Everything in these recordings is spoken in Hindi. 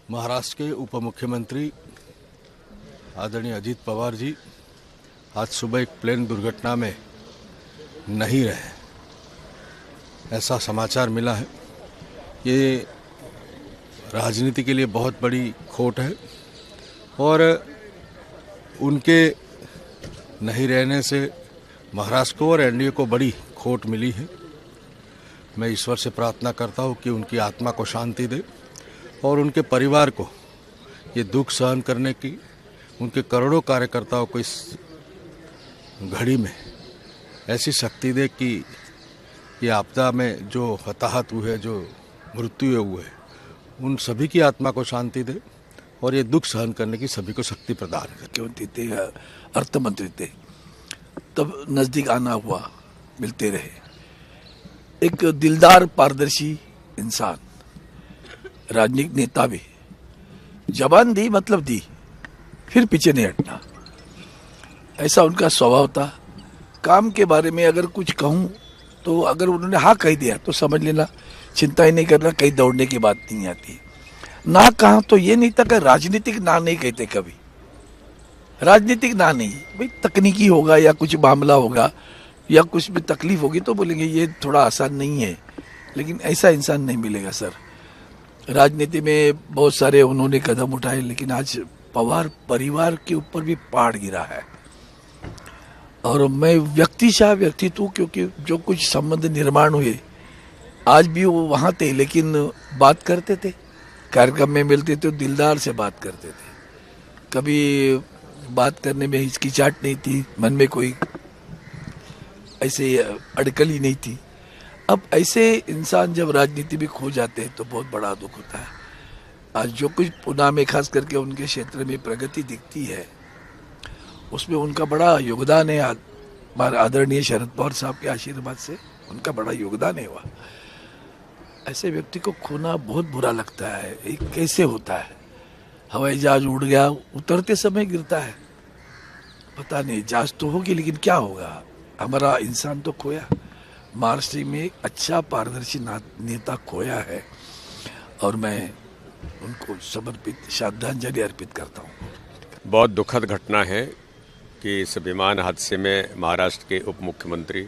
महाराष्ट्र के उप मुख्यमंत्री आदरणीय अजीत पवार जी आज सुबह एक प्लेन दुर्घटना में नहीं रहे, ऐसा समाचार मिला है। ये राजनीति के लिए बहुत बड़ी खोट है और उनके नहीं रहने से महाराष्ट्र को और एनडीए को बड़ी खोट मिली है। मैं ईश्वर से प्रार्थना करता हूँ कि उनकी आत्मा को शांति दे और उनके परिवार को ये दुख सहन करने की, उनके करोड़ों कार्यकर्ताओं को इस घड़ी में ऐसी शक्ति दे कि ये आपदा में जो हताहत हुए, जो मृत्यु हुए, उन सभी की आत्मा को शांति दे और ये दुख सहन करने की सभी को शक्ति प्रदान करे। मुख्यमंत्री थे, अर्थ मंत्री थे, तब नज़दीक आना हुआ, मिलते रहे। एक दिलदार पारदर्शी इंसान, राजनीतिक नेता भी। जबान दी मतलब दी, फिर पीछे नहीं हटना, ऐसा उनका स्वभाव था। काम के बारे में अगर कुछ कहूँ तो अगर उन्होंने हाँ कह दिया तो समझ लेना, चिंता ही नहीं करना, कहीं दौड़ने की बात नहीं आती। ना कहा तो ये नहीं था कि राजनीतिक ना नहीं कहते कभी, राजनीतिक ना नहीं भाई, तकनीकी होगा या कुछ मामला होगा या कुछ भी तकलीफ होगी तो बोलेंगे ये थोड़ा आसान नहीं है, लेकिन ऐसा इंसान नहीं मिलेगा सर। राजनीति में बहुत सारे उन्होंने कदम उठाए, लेकिन आज पवार परिवार के ऊपर भी पहाड़ गिरा है। और मैं व्यक्तित्व हूँ, क्योंकि जो कुछ संबंध निर्माण हुए आज भी वो वहाँ थे, लेकिन बात करते थे, कार्यक्रम में मिलते थे, दिलदार से बात करते थे। कभी बात करने में हिचकिचाहट नहीं थी, मन में कोई ऐसे अड़कल ही नहीं थी। अब ऐसे इंसान जब राजनीति में खो जाते हैं तो बहुत बड़ा दुख होता है। आज जो कुछ पुणे में खास करके उनके क्षेत्र में प्रगति दिखती है, उसमें उनका बड़ा योगदान है। हमारे आदरणीय शरद पवार साहब के आशीर्वाद से उनका बड़ा योगदान है हुआ। ऐसे व्यक्ति को खोना बहुत बुरा लगता है। ये कैसे होता है? हवाई जहाज उड़ गया, उतरते समय गिरता है, पता नहीं, जहाज तो होगी लेकिन क्या होगा, हमारा इंसान तो खोया। महाराष्ट्र में एक अच्छा पारदर्शी नेता खोया है और मैं उनको समर्पित श्रद्धांजलि अर्पित करता हूँ। बहुत दुखद घटना है कि इस विमान हादसे में महाराष्ट्र के उप मुख्यमंत्री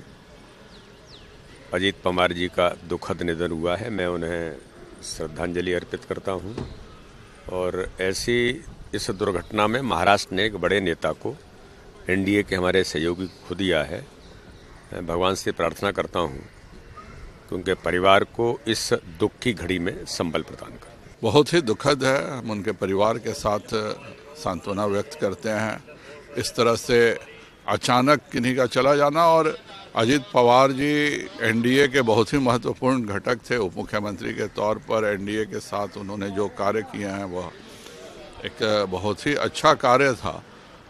अजीत पवार जी का दुखद निधन हुआ है। मैं उन्हें श्रद्धांजलि अर्पित करता हूं और ऐसी इस दुर्घटना में महाराष्ट्र ने एक बड़े नेता को, एनडीए के हमारे सहयोगी को खो दिया है। मैं भगवान से प्रार्थना करता हूं कि उनके परिवार को इस दुख की घड़ी में संबल प्रदान करें। बहुत ही दुखद है। हम उनके परिवार के साथ सांत्वना व्यक्त करते हैं। इस तरह से अचानक किन्हीं का चला जाना, और अजीत पवार जी एनडीए के बहुत ही महत्वपूर्ण घटक थे। उप मुख्यमंत्री के तौर पर एनडीए के साथ उन्होंने जो कार्य किए हैं वह एक बहुत ही अच्छा कार्य था।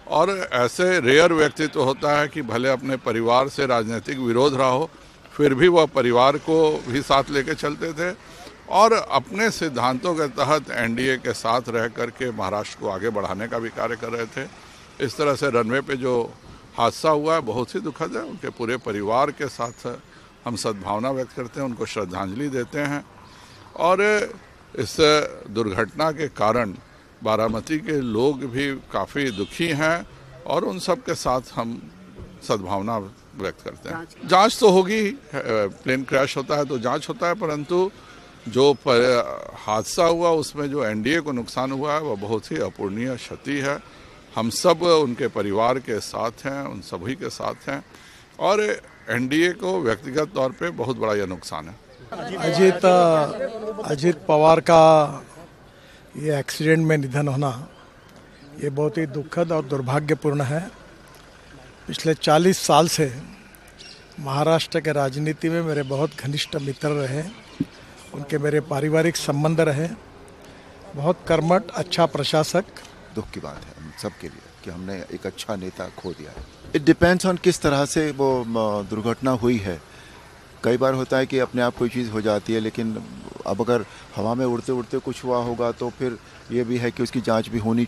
और ऐसे रेयर व्यक्तित्व होता है कि भले अपने परिवार से राजनीतिक विरोध रहा हो, फिर भी वह परिवार को भी साथ लेकर चलते थे और अपने सिद्धांतों के तहत एनडीए के साथ रह करके महाराष्ट्र को आगे बढ़ाने का भी कार्य कर रहे थे। इस तरह से रनवे पे जो हादसा हुआ है बहुत ही दुखद है। उनके पूरे परिवार के साथ हम सद्भावना व्यक्त करते हैं, उनको श्रद्धांजलि देते हैं। और इस दुर्घटना के कारण बारामती के लोग भी काफ़ी दुखी हैं और उन सब के साथ हम सद्भावना व्यक्त करते हैं। जांच तो होगी, प्लेन क्रैश होता है तो जांच होता है, परंतु जो हादसा हुआ उसमें जो एनडीए को नुकसान हुआ है वह बहुत ही अपूरणीय क्षति है। हम सब उनके परिवार के साथ हैं, उन सभी के साथ हैं और एनडीए को व्यक्तिगत तौर पे बहुत बड़ा यह नुकसान है। अजीत पवार का ये एक्सीडेंट में निधन होना ये बहुत ही दुखद और दुर्भाग्यपूर्ण है। पिछले 40 साल से महाराष्ट्र के राजनीति में मेरे बहुत घनिष्ठ मित्र रहे, उनके मेरे पारिवारिक संबंध रहे। बहुत कर्मठ, अच्छा प्रशासक। दुख की बात है हम सब के लिए कि हमने एक अच्छा नेता खो दिया है। इट डिपेंड्स ऑन किस तरह से वो दुर्घटना हुई है। कई बार होता है कि अपने आप कोई चीज़ हो जाती है, लेकिन अब अगर हवा में उड़ते उड़ते कुछ हुआ होगा तो फिर ये भी है कि उसकी जांच भी होनी